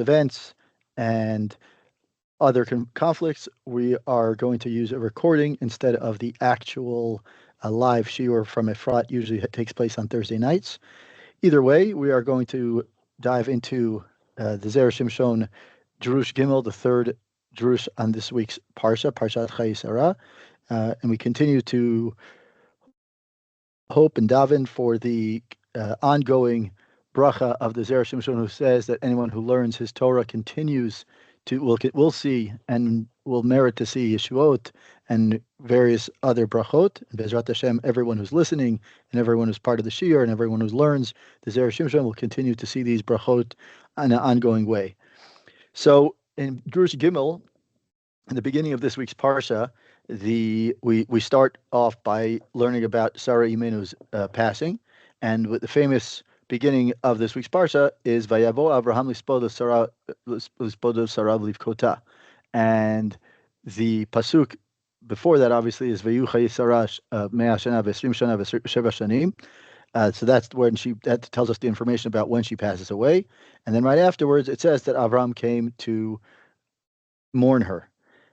events and other conflicts, we are going to use a recording instead of the actual live shiur from Efrat. Usually it takes place on Thursday nights. Either way, we are going to dive into the Zera Shimshon Drush Gimel, the third Drush on this week's Parshat Chayah, and we continue to hope and daven for the ongoing bracha of the Zera Shimshon, who says that anyone who learns his Torah continues will see and will merit to see Yeshuot and various other brachot. And Bezrat Hashem, everyone who's listening and everyone who's part of the shiur and everyone who learns the Zera Shimshon will continue to see these brachot in an ongoing way. So in Drush Gimel, in the beginning of this week's parsha, we start off by learning about Sarah Imenu's passing, and with the famous beginning of this week's parsha is Vayavo Avraham Lispodo Sarah Livkota, and the pasuk before that obviously is Vayu Chayi Sarah Mea Shana V'Esrim Shana V'Sheva Shanim. So that's when that tells us the information about when she passes away, and then right afterwards it says that Avram came to mourn her.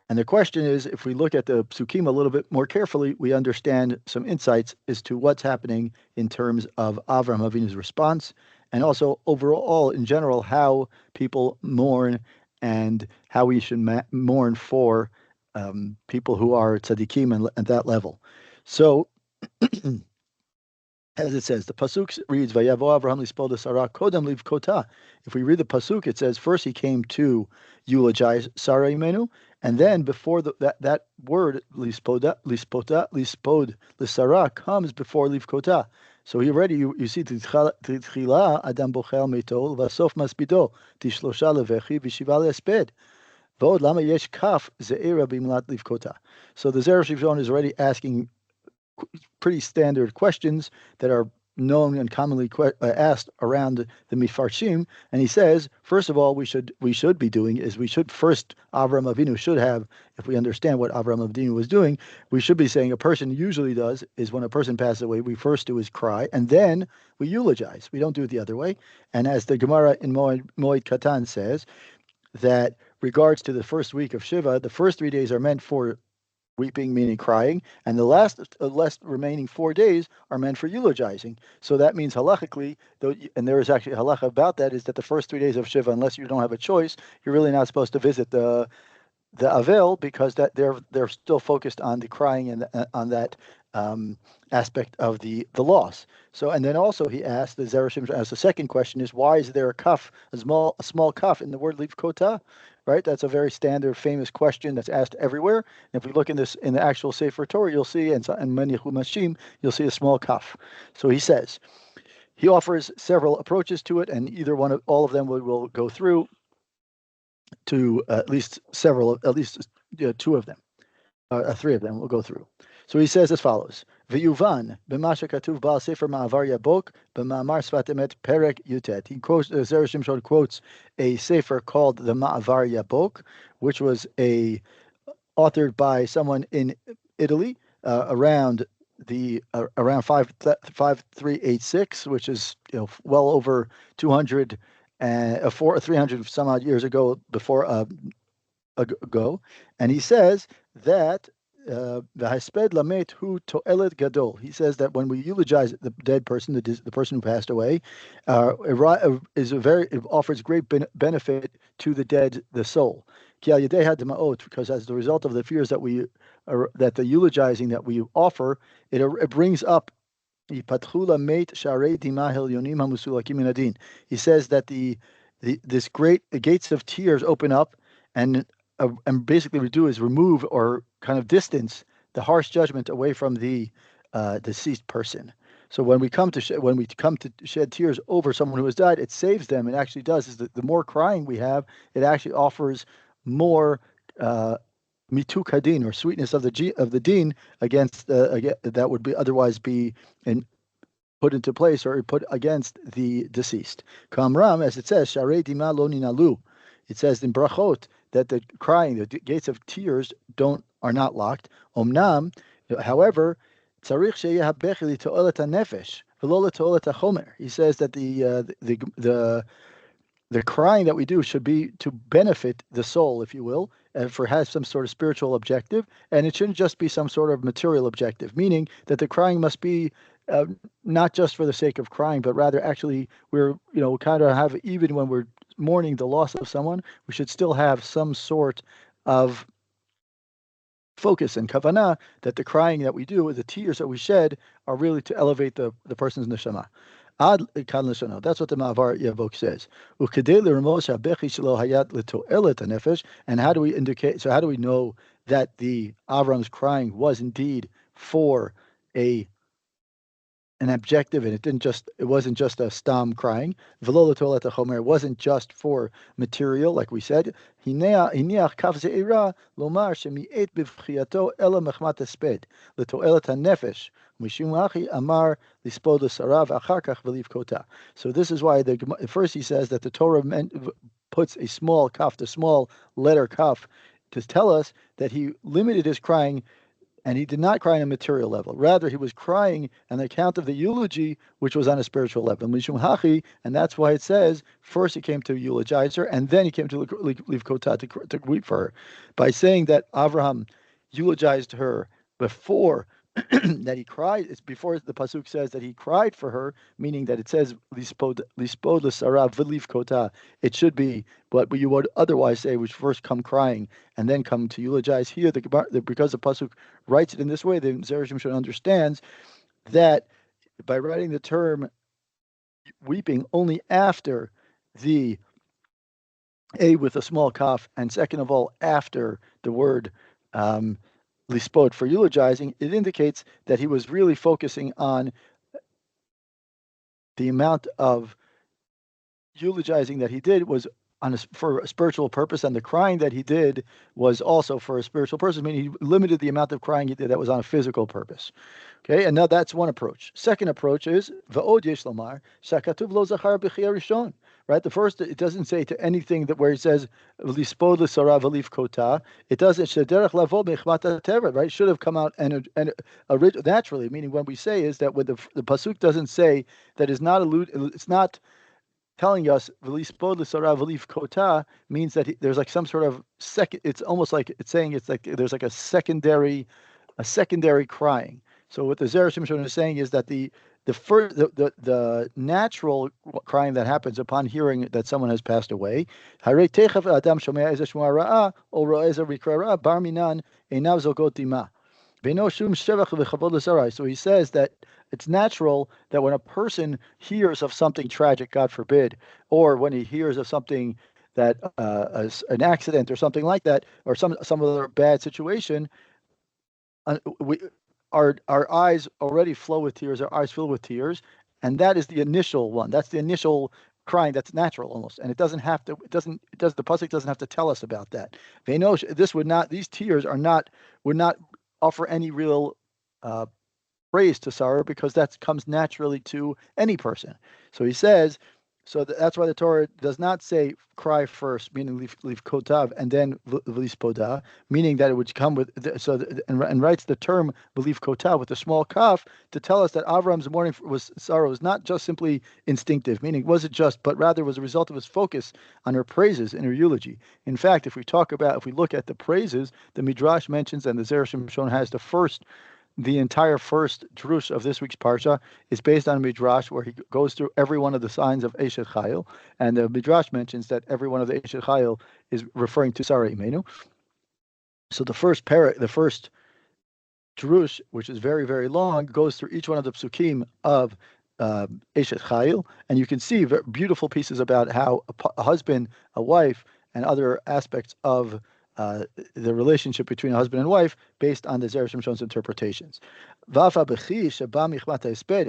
And the question is, if we look at the psukim a little bit more carefully, we understand some insights as to what's happening in terms of Avram Avinu's response, and also overall, in general, how people mourn and how we should mourn for people who are tzaddikim at that level. So, as it says, the pasuk reads, "Vayavo Avraham lispoda Sarah kodem livkota." If we read the pasuk, it says first he came to eulogize Sarah Imenu, and then before that word lispod l'Sarah comes before livkota. So he already you see titchila adam bochel meto v'asof maspido tishlosha levechi v'shiva le'esped. V'od lama yesh kaf ze'era b'imlat livkota. So the Zera Shimshon is already asking pretty standard questions that are known and commonly asked around the Mifarshim, and he says, first of all, we should be doing is we should first Avram Avinu should have, if we understand what Avram Avinu was doing, we should be saying a person usually does is when a person passes away, we first do is cry, and then we eulogize. We don't do it the other way. And as the Gemara in Moed Katan says, that regards to the first week of Shiva, the first 3 days are meant for weeping, meaning crying, and the last remaining 4 days are meant for eulogizing. So that means halachically, and there is actually a halacha about that, is that the first 3 days of Shiva, unless you don't have a choice, you're really not supposed to visit the Avel, because that they're still focused on the crying and on that aspect of the loss. So, and then also he asked the Zera Shimshon, as the second question is, why is there a small kaf in the word livkota? Right, that's a very standard, famous question that's asked everywhere. And if we look in the actual Sefer Torah, you'll see, and many Chumashim, you'll see a small kaf. So he says, he offers several approaches to it, and all of them will go through to at least two of them, 3 of them will go through. So he says as follows: V'yuvan b'masha katuv ba'al sefer ma'avar yabok b'ma'amar sfat emet perek yutet. He quotes, Zera Shimshon quotes a sefer called the Ma'avar Yabok, which was authored by someone in Italy around 5386, which is well over 200 and 300 some odd years ago ago, and he says that the hasped lamet hu to'elet gadol. He says that when we eulogize the dead person, the person who passed away, it offers great benefit to the dead, the soul. Because as the result of the fears that the eulogizing that we offer, it brings up. He says that this great gates of tears open up, and basically we do is remove or kind of distance the harsh judgment away from the deceased person. So when we come to shed tears over someone who has died, it saves them. It actually does. Is the more crying we have, it actually offers more mituk hadin, or sweetness of the din against that would be otherwise be put into place or put against the deceased. Kamram, as it says, Sharei dima lo ninalu. It says in brachot that the crying, the gates of tears are not locked. Omnam, however, tzarich sheyeh habechi lito'elet hanefesh v'lo lito'elet hachomer. He says that the the crying that we do should be to benefit the soul, if you will, and for has some sort of spiritual objective, and it shouldn't just be some sort of material objective, meaning that the crying must be uh, not just for the sake of crying, but rather actually we're, kind of have, even when we're mourning the loss of someone, we should still have some sort of focus and kavanah that the crying that we do, the tears that we shed, are really to elevate the person's neshama. Ad kan l'shono. That's what the Ma'avar Yavok says. Ukedei l'ramos habechi shelo hayat l'to'elet hanefesh. And how do we indicate? So how do we know that the Avram's crying was indeed for a an objective, and it wasn't just a stam crying. V'lo l'to'elet hachomer. It wasn't just for material, like we said. Hiniach kaf ze'ira lomar shemi'et b'vchiyato ela mechmat esped l'to'elet hanefesh. Mishum hachi amar lispod l'sarav achar kach v'liv kota. So this is why first he says that the Torah puts a small kaf, the small letter kaf, to tell us that he limited his crying, and he did not cry on a material level. Rather, he was crying on account of the eulogy, which was on a spiritual level. Mishum hachi, and that's why it says first he came to eulogize her, and then he came to leave kota to weep for her. By saying that Avraham eulogized her before that he cried, it's before the pasuk says that he cried for her, meaning that it says lispod l'sarav v'liv kota. It should be what you would otherwise say, which first come crying and then come to eulogize. Here, because the pasuk writes it in this way, the Zera Shimshon understands that by writing the term weeping only after the a with a small kaf, and second of all after the word lispod for eulogizing, it indicates that he was really focusing on the amount of eulogizing that he did was for a spiritual purpose, and the crying that he did was also for a spiritual purpose, meaning he limited the amount of crying he did that was on a physical purpose. Okay, and now that's one approach. Second approach is va'od yesh lomar shakatuv lo zachar b'chiyah rishon. Right, the first, it doesn't say to anything that where it says lispod l'sarav v'liv kota. It doesn't shederech lavo b'chmat tevet. Right, it should have come out and naturally. Meaning, when we say is that when the pasuk doesn't say that is not it's not telling us lispod l'sarav v'liv kota means that there's like some sort of second. It's almost like it's saying it's like there's like a secondary crying. So what the Zera Shimshon is saying is that the natural crying that happens upon hearing that someone has passed away, so he says that it's natural that when a person hears of something tragic, God forbid, or when he hears of something that an accident or something like that, or some other bad situation, our eyes already flow with tears, our eyes fill with tears, and that is the initial one. That's the initial crying. That's natural almost, and the pasuk doesn't have to tell us about that. These tears would not offer any real praise to sorrow, because that comes naturally to any person. So he says, that's why the Torah does not say cry first, meaning leave kotav, and then v'lispodah, meaning that it would come with and writes the term leave kotav with a small kaf to tell us that Avram's mourning sorrow was not just simply instinctive, meaning wasn't just, but rather was a result of his focus on her praises in her eulogy. In fact, if we look at the praises, the Midrash mentions, and the Zera Shimshon has the entire first drush of this week's parsha is based on a midrash where he goes through every one of the signs of Eshet Chayil, and the midrash mentions that every one of the Eshet Chayil is referring to Sarah Imenu. So the first drush, which is very, very long, goes through each one of the psukim of Eshet Chayil, and you can see beautiful pieces about how a husband, a wife, and other aspects of the relationship between a husband and wife based on the Zera Shimshon's interpretations.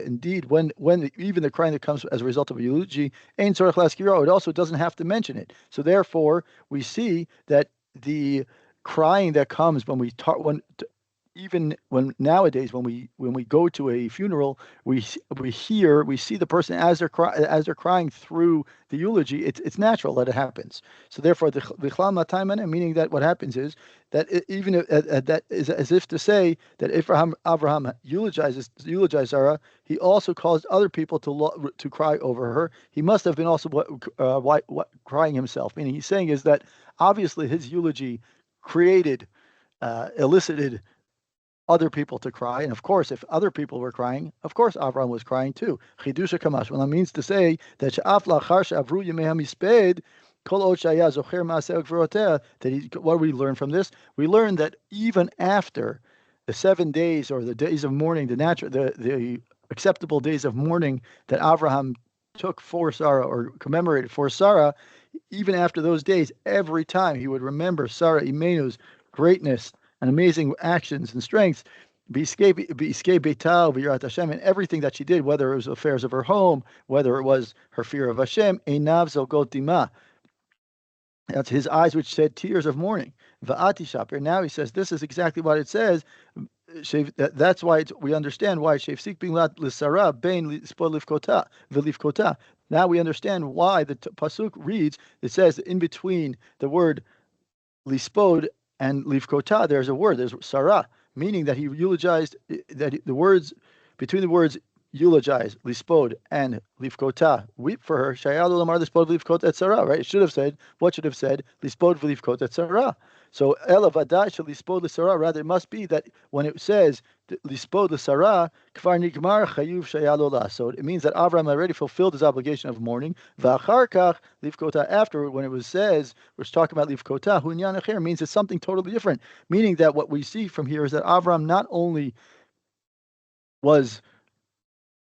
Indeed, when even the crying that comes as a result of a eulogy, it also doesn't have to mention it. So therefore, we see that the crying that comes when even when nowadays when we go to a funeral, we see the person as they're crying through the eulogy. It's natural that it happens. So therefore, the Bichlal Matayman, meaning that what happens is that even that is as if to say that if Abraham eulogized Sarah, he also caused other people to cry over her. He must have been also crying himself. Meaning he's saying is that obviously his eulogy elicited other people to cry, and of course, if other people were crying, of course, Avraham was crying too. Chidusha kamash. Well, that means to say that she'af lachar she'avru yemei hamisped kol od shaya zocher ma'aseh gvurotea. What do we learn from this? We learn that even after the 7 days or the days of mourning, the acceptable days of mourning that Avraham took for Sarah or commemorated for Sarah, even after those days, every time he would remember Sarah Imenu's greatness and amazing actions and strengths, Beital, V'yirat Hashem, and everything that she did, whether it was affairs of her home, whether it was her fear of Hashem, Einav Zolgot Dima. That's his eyes which shed tears of mourning. Va'ati Shaper. Now he says this is exactly what it says. That's why we understand why Shefsik bin L'Sara Bein Lispod Livkota V'Livkota. Now we understand why the pasuk reads. It says in between the word Lispod and Livkota, there's a word, there's Sarah, meaning that he eulogized, that the words, between the words eulogize, Lispod, and Livkota, weep for her, Shayah Lamar Lispod Livkota et Sarah, right? It should have said, Lispod Livkota et Sarah. So, Ela Vadai Shel Lispod L'Sarah, rather, it must be that when it says Lispod L'Sarah, Kfar Nigmar Chayuv Shayah Lola. So it means that Avraham already fulfilled his obligation of mourning. V'achar kach Livkota, afterward, when it says, we're talking about Livkota, Hunyan Acher, means it's something totally different. Meaning that what we see from here is that Avraham not only was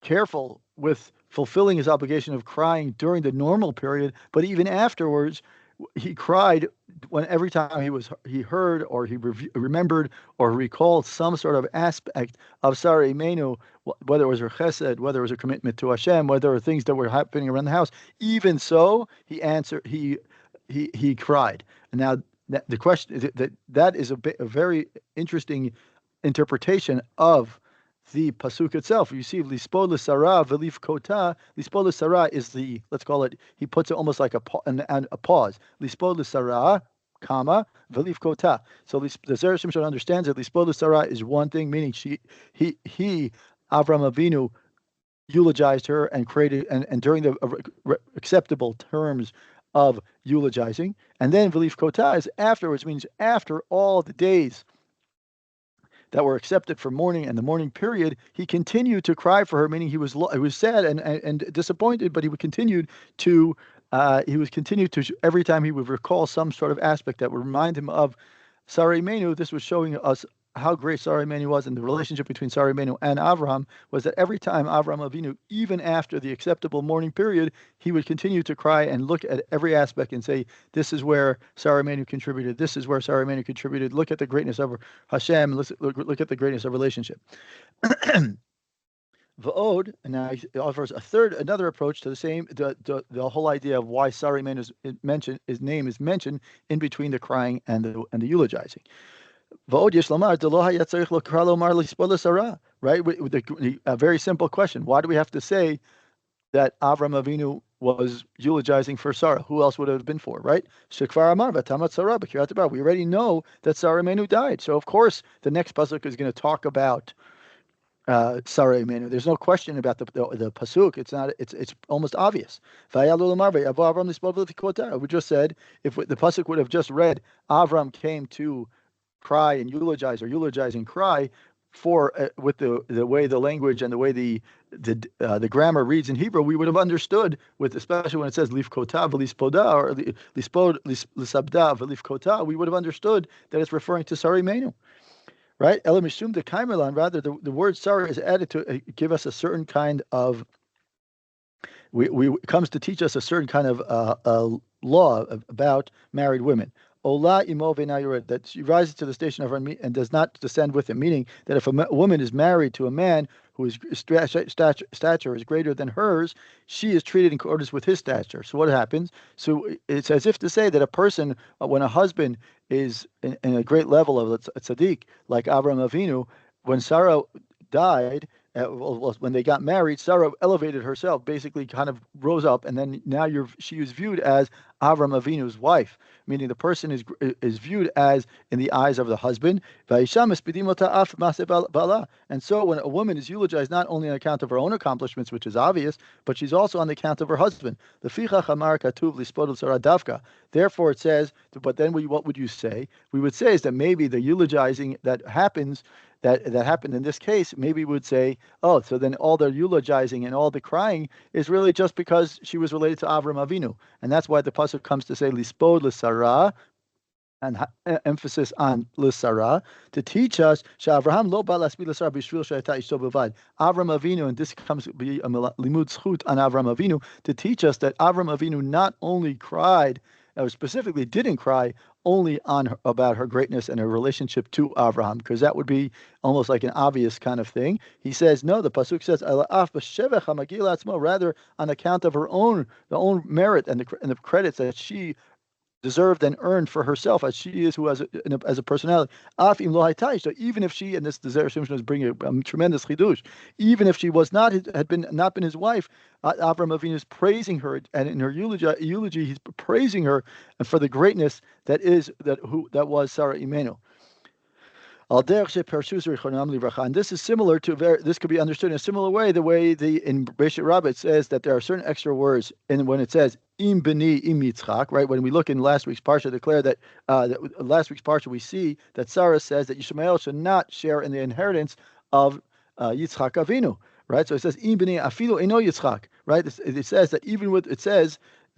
careful with fulfilling his obligation of crying during the normal period, but even afterwards, he cried every time he heard or he remembered or recalled some sort of aspect of Sarah Imenu, whether it was her chesed, whether it was her commitment to Hashem, whether it were things that were happening around the house. Even so, he cried. And now the question that is a very interesting interpretation of the pasuk itself. You see, Lispod L'Sarah V'Livkota. Lispod L'Sarah is let's call it, he puts it almost like a pause. Lispod L'Sarah, comma, V'Livkota. So the Zera Shimshon understands that Lispod L'Sarah is one thing, meaning he Avraham Avinu, eulogized her and created, and during the acceptable terms of eulogizing. And then V'Livkota is afterwards, means after all the days that were accepted for mourning and the mourning period, he continued to cry for her, meaning he was sad and disappointed, but he would continue to every time he would recall some sort of aspect that would remind him of Sarah Imenu. This was showing us how great Sarah Imenu was, and the relationship between Sarah Imenu and Avraham was that every time Avraham Avinu, even after the acceptable mourning period, he would continue to cry and look at every aspect and say, this is where Sarah Imenu contributed, this is where Sarah Imenu contributed, look at the greatness of Hashem, look at the greatness of relationship. V'od, and now he offers another approach to the same, the whole idea of why Sarah Imenu his name is mentioned in between the crying and the eulogizing. Right? With a very simple question. Why do we have to say that Avram Avinu was eulogizing for Sarah? Who else would it have been for, right? We already know that Sarah Imenu died. So, of course, the next pasuk is going to talk about Sarah Imenu. There's no question about the pasuk. It's almost obvious. We just said, if the pasuk would have just read, Avram came to cry and eulogize, or eulogize and cry for with the way the language and the way the grammar reads in Hebrew, we would have understood, especially when it says Livkota v'Lispoda or Lispod L'Sabda v'Livkota, we would have understood that it's referring to Sarah Imenu, right? Ela mishum de kaimerlan, rather the word Sarah is added to give us a certain kind of comes to teach us a certain kind of law about married women. Ola imo ve'ena yored, that she rises to the station of her and does not descend with him. Meaning that if a woman is married to a man whose stature is greater than hers, she is treated in accordance with his stature. So what happens? So it's as if to say that a person, when a husband is in a great level of a tzaddik, like Avraham Avinu, when Sarah died, when they got married, Sarah elevated herself, basically kind of rose up, and then now she is viewed as Avram Avinu's wife, meaning the person is viewed as in the eyes of the husband. And so when a woman is eulogized not only on account of her own accomplishments, which is obvious, but she's also on the account of her husband. Therefore it says, but then what would you say? We would say is that maybe the eulogizing that happens that happened in this case, maybe we would say, oh, so then all the eulogizing and all the crying is really just because she was related to Avram Avinu. And that's why the pasuk comes to say, lispod l'sarah, and emphasis on l'sarah, to teach us, Avraham lo ba laspid l'sarah b'shvil shayata ishto b'vad. Avram Avinu, and this comes to be a limud zchut on Avram Avinu, to teach us that Avram Avinu not only cried, or specifically didn't cry, only about her greatness and her relationship to Avraham, because that would be almost like an obvious kind of thing. He says, no, the pasuk says, rather on account of the own merit and the credits that she deserved and earned for herself, as she is, who as a personality. So even if she, and this the Zera Shimshon is bringing a tremendous chidush, even if she was not been his wife, Avram Avinu is praising her, and in her eulogy he's praising her for the greatness that was Sarah Imenu. And this is similar to this could be understood in a similar way. The way in Beishit Rabbah it says that there are certain extra words, and when it says im beni im Yitzchak, right? When we look in last week's parsha, declare that last week's parsha we see that Sarah says that Yishmael should not share in the inheritance of Yitzchak Avinu, right? So it says im beni afilu eno Yitzchak, right? It says that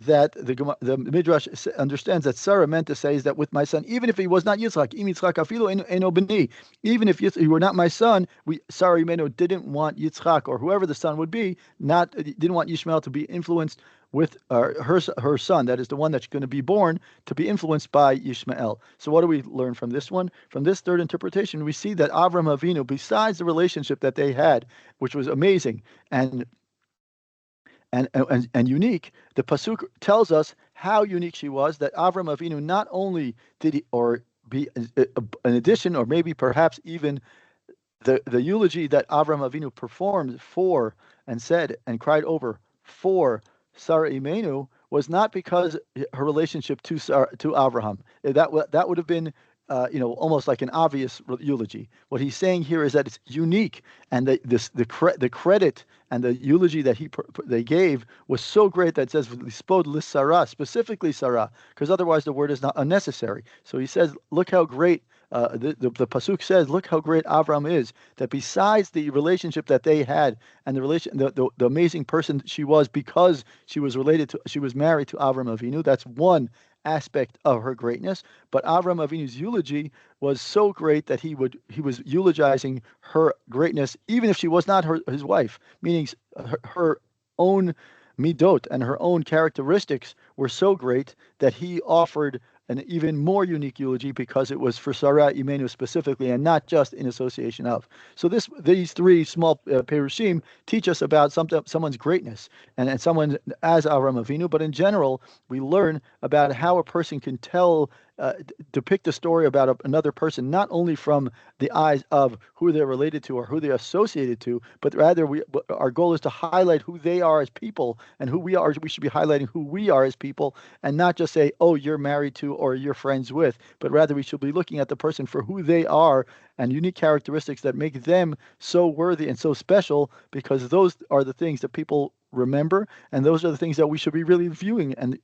that the Midrash understands that Sarah meant to say is that with my son, even if he was not Yitzchak, im Yitzchak afilu eno beni, even if he were not my son, Sarah Imenu didn't want Yitzchak, or whoever the son would be, didn't want Yishmael to be influenced with her son, that is the one that's going to be born, to be influenced by Yishmael. So what do we learn from this one? From this third interpretation, we see that Avram Avinu, besides the relationship that they had, which was amazing and unique, the pasuk tells us how unique she was. That Avram Avinu not only did he, or be an addition, or maybe perhaps even the eulogy that Avram Avinu performed for and said and cried over for Sarah Imenu was not because her relationship to Avraham. That would have been almost like an obvious eulogy. What he's saying here is that it's unique, and the credit and the eulogy that they gave was so great that it says lispod l'sarah, specifically Sarah, because otherwise the word is not unnecessary. So he says, look how great. The pasuk says, look how great Avram is, that besides the relationship that they had and the amazing person she was, because she was married to Avram Avinu. That's one aspect of her greatness. But Avram Avinu's eulogy was so great that he was eulogizing her greatness, even if she was not his wife, meaning her own midot and her own characteristics were so great that he offered an even more unique eulogy because it was for Sarah Imenu specifically, and not just in association of. So these three small perushim teach us about someone's greatness and someone as Avram Avinu, but in general, we learn about how a person can depict a story about another person, not only from the eyes of who they're related to or who they're associated to, but rather our goal is to highlight who they are as people and who we are. We should be highlighting who we are as people, and not just say, oh, you're married to or you're friends with, but rather we should be looking at the person for who they are and unique characteristics that make them so worthy and so special, because those are the things that people remember, and those are the things that we should be really viewing. And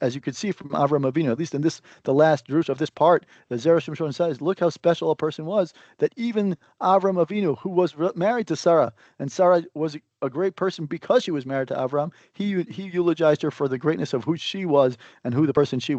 as you can see from Avram Avinu, at least in the last drush of this part, the Zera Shimshon says, look how special a person was, that even Avram Avinu, who was married to Sarah, and Sarah was a great person because she was married to Avram, he eulogized her for the greatness of who she was and who the person she was.